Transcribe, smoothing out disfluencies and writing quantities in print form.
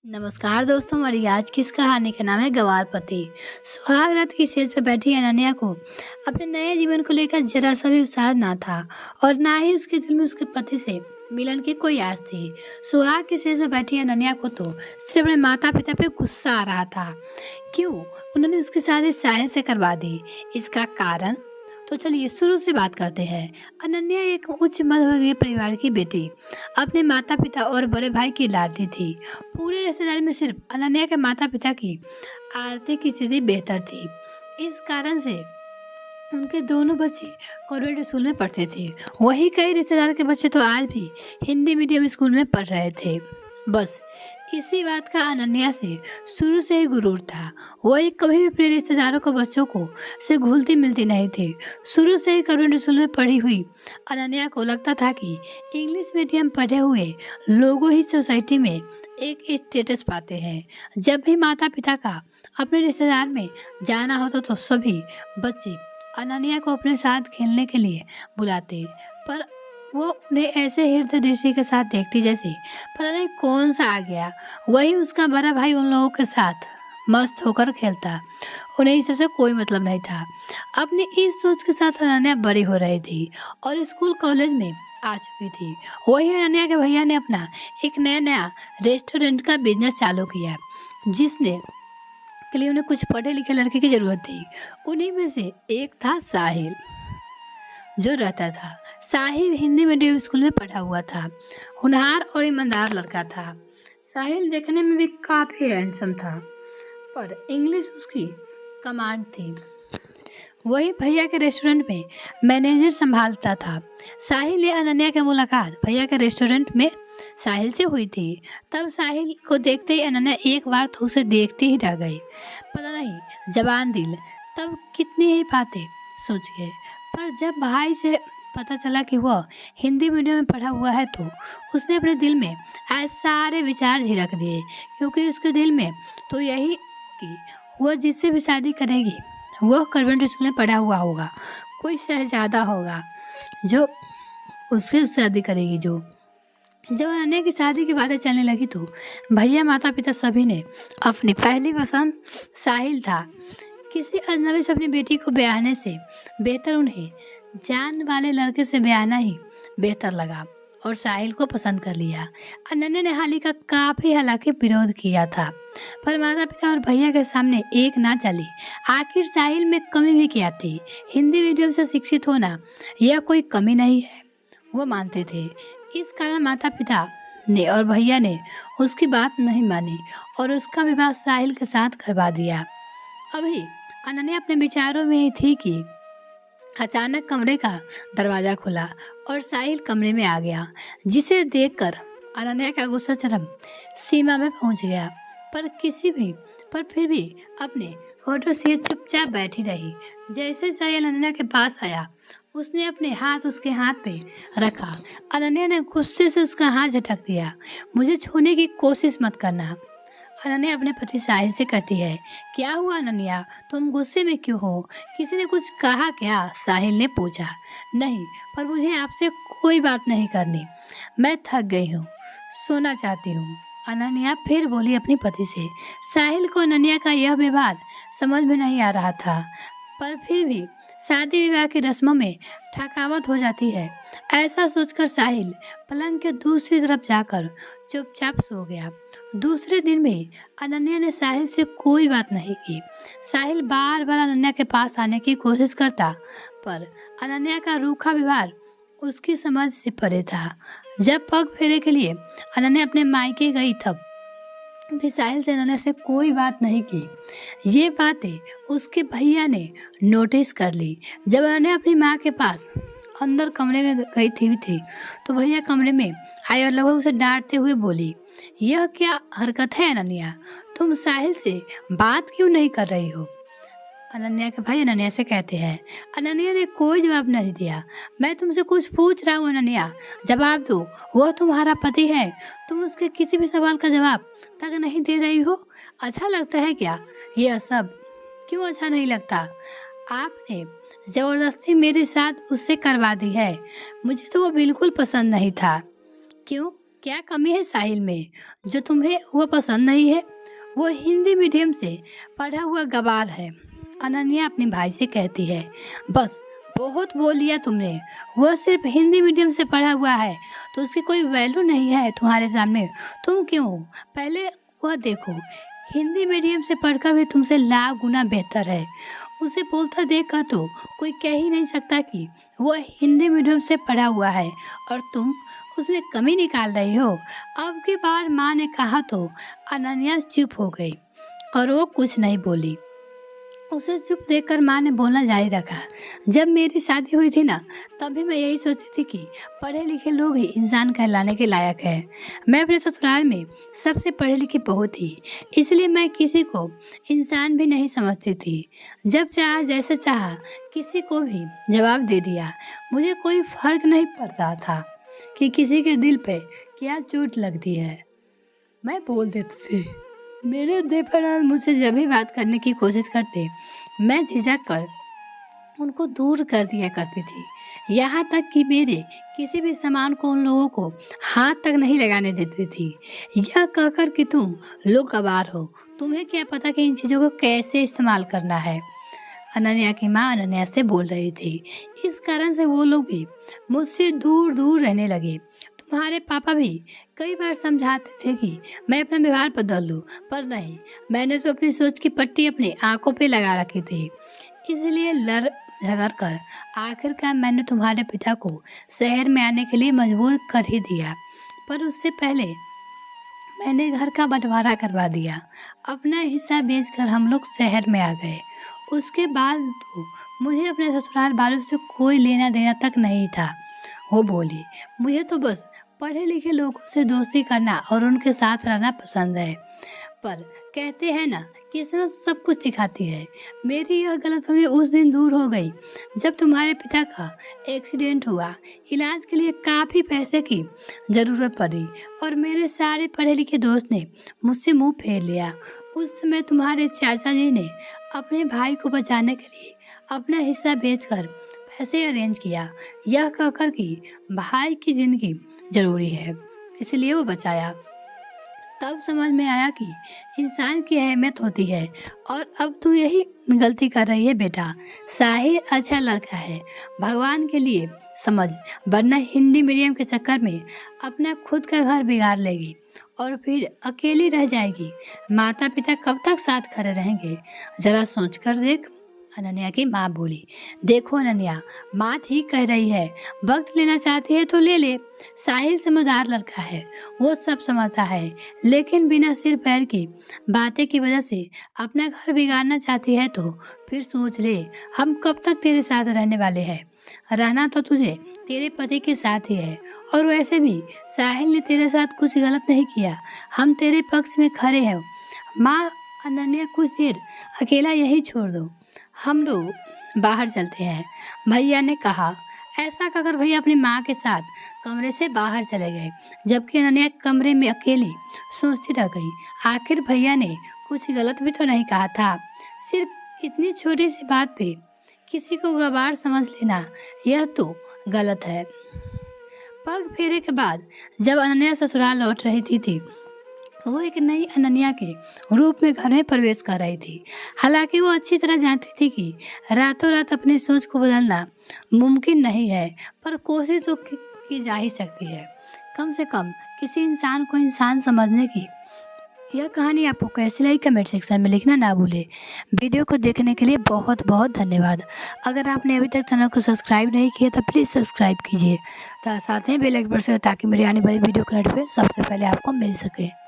नमस्कार दोस्तों, हमारी आज की इस कहानी का नाम है गवारपति। सुहाग रात की सेज पर बैठी अनन्या को अपने नए जीवन को लेकर जरा सा भी उत्साह ना था और ना ही उसके दिल में उसके पति से मिलन की कोई आस थी। सुहाग की सेज पर बैठी अनन्या को तो सिर्फ अपने माता पिता पे गुस्सा आ रहा था। क्यों उन्होंने उसकी शादी साहिल से करवा दी, इसका कारण तो चलिए शुरू से बात करते हैं। अनन्या एक उच्च मध्यवर्गीय परिवार की बेटी, अपने माता पिता और बड़े भाई की लाडली थी। पूरे रिश्तेदारी में सिर्फ अनन्या के माता पिता की आर्थिक स्थिति बेहतर थी। इस कारण से उनके दोनों बच्चे कॉन्वेंट स्कूल में पढ़ते थे। वहीं कई रिश्तेदार के बच्चे तो आज भी हिंदी मीडियम स्कूल में पढ़ रहे थे। बस इसी बात का अनन्या से शुरू से ही गुरूर था। वही कभी भी अपने रिश्तेदारों को बच्चों को से घुलती मिलती नहीं थी। शुरू से ही कॉन्वेंट स्कूल में पढ़ी हुई अनन्या को लगता था कि इंग्लिश मीडियम पढ़े हुए लोगों ही सोसाइटी में एक स्टेटस पाते हैं। जब भी माता पिता का अपने रिश्तेदार में जाना होता तो सभी बच्चे अनन्या को अपने साथ खेलने के लिए बुलाते, पर वो उन्हें ऐसे हृदय दृष्टि के साथ देखती जैसे पता नहीं कौन सा आ गया। वही उसका बड़ा भाई उन लोगों के साथ मस्त होकर खेलता। उन्हें इस सबसे कोई मतलब नहीं था। अपनी इस सोच के साथ अनन्या बड़ी हो रही थी और स्कूल कॉलेज में आ चुकी थी। वही अनन्या के भैया ने अपना एक नया रेस्टोरेंट का बिजनेस चालू किया, जिसने के लिए उन्हें कुछ पढ़े लिखे लड़के की ज़रूरत थी। उन्हीं में से एक था साहिल जो रहता था। साहिल हिंदी मीडियम स्कूल में पढ़ा हुआ था, होनहार और ईमानदार लड़का था। साहिल देखने में भी काफ़ी हैंडसम था, पर इंग्लिश उसकी कमांड थी। वही भैया के रेस्टोरेंट में मैनेजर संभालता था। साहिल या अनन्या की मुलाकात भैया के रेस्टोरेंट में साहिल से हुई थी। तब साहिल को देखते ही अनन्या एक बार तो उसे देखते ही रह गई। पता नहीं जवान दिल तब कितनी ही बातें सोच गए, पर जब भाई से पता चला कि वह हिंदी मीडियम में पढ़ा हुआ है तो उसने अपने दिल में ऐसे सारे विचार झिड़क दिए, क्योंकि उसके दिल में तो यही कि वह जिससे भी शादी करेगी वह कॉन्वेंट स्कूल में पढ़ा हुआ होगा, कोई शहजादा होगा जो उसके शादी करेगी। जब अनन्या की शादी की बातें चलने लगी तो भैया माता पिता सभी ने अपनी पहली पसंद साहिल था। किसी अजनबी से अपनी बेटी को ब्याहने से बेहतर उन्हें जान वाले लड़के से ब्याहना ही बेहतर लगा और साहिल को पसंद कर लिया। अनन्या ने हाल ही का काफ़ी हालांकि विरोध किया था, पर माता पिता और भैया के सामने एक ना चली। आखिर साहिल में कमी भी क्या थी? हिंदी मीडियम से शिक्षित होना यह कोई कमी नहीं है, वो मानते थे। इस कारण माता पिता ने और भैया ने उसकी बात नहीं मानी और उसका विवाह साहिल के साथ करवा दिया। अभी अनन्या अपने विचारों में ही थी कि अचानक कमरे का दरवाज़ा खुला और साहिल कमरे में आ गया, जिसे देखकर अनन्या का गुस्सा चरम सीमा में पहुंच गया। पर फिर भी अपने फोटो से चुपचाप बैठी रही। जैसे साहिल अनन्या के पास आया, उसने अपने हाथ उसके हाथ पे रखा। अनन्या ने गुस्से से उसका हाथ झटक दिया। मुझे छूने की कोशिश मत करना, अनन्या अपने पति साहिल से कहती है। क्या हुआ अनन्या, तुम गुस्से में क्यों हो? किसी ने कुछ कहा क्या? साहिल ने पूछा। नहीं, पर मुझे आपसे कोई बात नहीं करनी, मैं थक गई हूँ, सोना चाहती हूँ, अनन्या फिर बोली अपने पति से। साहिल को अनन्या का यह व्यवहार समझ में नहीं आ रहा था, पर फिर भी शादी विवाह की रस्मों में थकावट हो जाती है, ऐसा सोचकर साहिल पलंग के दूसरी तरफ जाकर चुपचाप सो गया। दूसरे दिन भी अनन्या ने साहिल से कोई बात नहीं की। साहिल बार बार अनन्या के पास आने की कोशिश करता, पर अनन्या का रूखा व्यवहार उसकी समझ से परे था। जब पग फेरे के लिए अनन्या अपने मायके गई तब भी साहिल से अनन्या से कोई बात नहीं की। ये बातें उसके भैया ने नोटिस कर ली। जब अनन्या अपनी माँ के पास अंदर कमरे में गई थी तो भैया कमरे में आई और लगभग उसे डांटते हुए बोली, यह क्या हरकत है अनन्या, तुम साहिल से बात क्यों नहीं कर रही हो? अनन्या के भाई अनन्या से कहते हैं। अनन्या ने कोई जवाब नहीं दिया। मैं तुमसे कुछ पूछ रहा हूँ अनन्या, जवाब दो, वह तुम्हारा पति है, तुम उसके किसी भी सवाल का जवाब तक नहीं दे रही हो। अच्छा लगता है क्या यह सब? क्यों अच्छा नहीं लगता? आपने जबरदस्ती मेरे साथ उससे करवा दी है, मुझे तो वो बिल्कुल पसंद नहीं था। क्यों, क्या कमी है साहिल में जो तुम्हें वो पसंद नहीं है? वो हिंदी मीडियम से पढ़ा हुआ गवार है, अनन्या अपने भाई से कहती है। बस बहुत बोल लिया तुमने। वो सिर्फ हिंदी मीडियम से पढ़ा हुआ है तो उसकी कोई वैल्यू नहीं है तुम्हारे सामने। तुम क्यों? पहले वह देखो, हिंदी मीडियम से पढ़कर भी तुमसे लाख गुना बेहतर है। उसे बोलता देखकर तो कोई कह ही नहीं सकता कि वो हिंदी मीडियम से पढ़ा हुआ है और तुम उसमें कमी निकाल रही हो। अब की बार माँ ने कहा तो अनन्या चुप हो गई और वो कुछ नहीं बोली। उसे चुप देखकर माँ ने बोलना जारी रखा। जब मेरी शादी हुई थी ना, तभी मैं यही सोची थी कि पढ़े लिखे लोग ही इंसान कहलाने के लायक है। मैं अपने ससुराल में सबसे पढ़े लिखे बहू थी, इसलिए मैं किसी को इंसान भी नहीं समझती थी। जब चाहा जैसे चाहा किसी को भी जवाब दे दिया। मुझे कोई फर्क नहीं पड़ता था कि किसी के दिल पे क्या चोट लगती है, मैं बोल देती थी। मेरे देवराज मुझसे जब भी बात करने की कोशिश करते, मैं झिझक कर उनको दूर कर दिया करती थी। यहाँ तक कि मेरे किसी भी सामान को उन लोगों को हाथ तक नहीं लगाने देती थी, यह कहकर कि तुम लोग गवार हो, तुम्हें क्या पता कि इन चीज़ों को कैसे इस्तेमाल करना है। अनन्या की माँ अनन्या से बोल रही थी। इस कारण से वो लोग भी मुझसे दूर दूर रहने लगे। तुम्हारे पापा भी कई बार समझाते थे कि मैं अपना व्यवहार बदल लूँ, पर नहीं, मैंने तो अपनी सोच की पट्टी अपनी आंखों पे लगा रखी थी। इसलिए लड़ झगड़ कर आखिरकार मैंने तुम्हारे पिता को शहर में आने के लिए मजबूर कर ही दिया। पर उससे पहले मैंने घर का बंटवारा करवा दिया। अपना हिस्सा बेचकर हम लोग शहर में आ गए। उसके बाद तो मुझे अपने ससुराल वालों से कोई लेना देना तक नहीं था। वो बोली, मुझे तो बस पढ़े लिखे लोगों से दोस्ती करना और उनके साथ रहना पसंद है। पर कहते हैं ना, किस्मत सब कुछ दिखाती है। मेरी यह गलतफहमी उस दिन दूर हो गई जब तुम्हारे पिता का एक्सीडेंट हुआ। इलाज के लिए काफ़ी पैसे की ज़रूरत पड़ी और मेरे सारे पढ़े लिखे दोस्त ने मुझसे मुंह फेर लिया। उस समय तुम्हारे चाचा जी ने अपने भाई को बचाने के लिए अपना हिस्सा बेचकर पैसे अरेंज किया, यह कहकर कि भाई की ज़िंदगी ज़रूरी है, इसलिए वो बचाया। तब समझ में आया कि इंसान की अहमियत होती है और अब तू यही गलती कर रही है बेटा। साहिल अच्छा लड़का है, भगवान के लिए समझ, वरना हिंदी मीडियम के चक्कर में अपना खुद का घर बिगाड़ लेगी और फिर अकेली रह जाएगी। माता पिता कब तक साथ खड़े रहेंगे, जरा सोच कर देख। अनन्या की माँ बोली, देखो अनन्या, माँ ठीक कह रही है, वक्त लेना चाहती है तो ले ले। साहिल समझदार लड़का है, वो सब समझता है, लेकिन बिना सिर पैर की बातें की वजह से अपना घर बिगाड़ना चाहती है तो फिर सोच ले, हम कब तक तेरे साथ रहने वाले हैं। रहना तो तुझे तेरे पति के साथ ही है, और वैसे भी साहिल ने तेरे साथ कुछ गलत नहीं किया, हम तेरे पक्ष में खड़े हैं। माँ, अनन्या कुछ देर अकेला यही छोड़ दो, हम लोग बाहर चलते हैं, भैया ने कहा। ऐसा कहकर भैया अपनी माँ के साथ कमरे से बाहर चले गए, जबकि अनन्या कमरे में अकेली सोचती रह गई, आखिर भैया ने कुछ गलत भी तो नहीं कहा था। सिर्फ इतनी छोटी सी बात पे किसी को गवार समझ लेना, यह तो गलत है। पग फेरे के बाद जब अनन्या ससुराल लौट रही थी वो एक नई अनन्या के रूप में घर में प्रवेश कर रही थी। हालांकि वो अच्छी तरह जानती थी कि रातों रात अपनी सोच को बदलना मुमकिन नहीं है, पर कोशिश तो की जा ही सकती है, कम से कम किसी इंसान को इंसान समझने की। यह कहानी आपको कैसी लगी कमेंट सेक्शन में लिखना ना भूले। वीडियो को देखने के लिए बहुत बहुत धन्यवाद। अगर आपने अभी तक चैनल को सब्सक्राइब नहीं किया तो प्लीज़ सब्सक्राइब कीजिए, साथ ही बेल आइकन प्रेस करें ताकि मेरी आने वाली वीडियो का नोटिफिकेशन सबसे पहले आपको मिल सके।